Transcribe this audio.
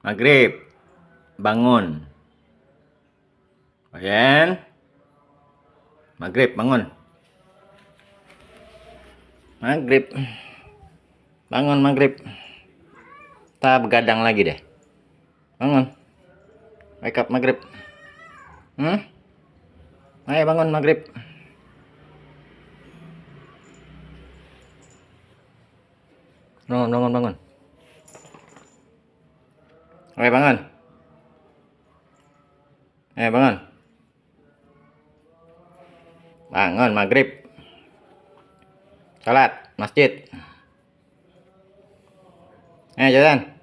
Maghrib, bangun. Oyen, maghrib, bangun. Maghrib, bangun maghrib. Kita begadang lagi deh. Bangun. Wake up maghrib. Ayo bangun maghrib. Bangun. Ayo bangun. Bangun maghrib. Salat masjid. Ayo jalan.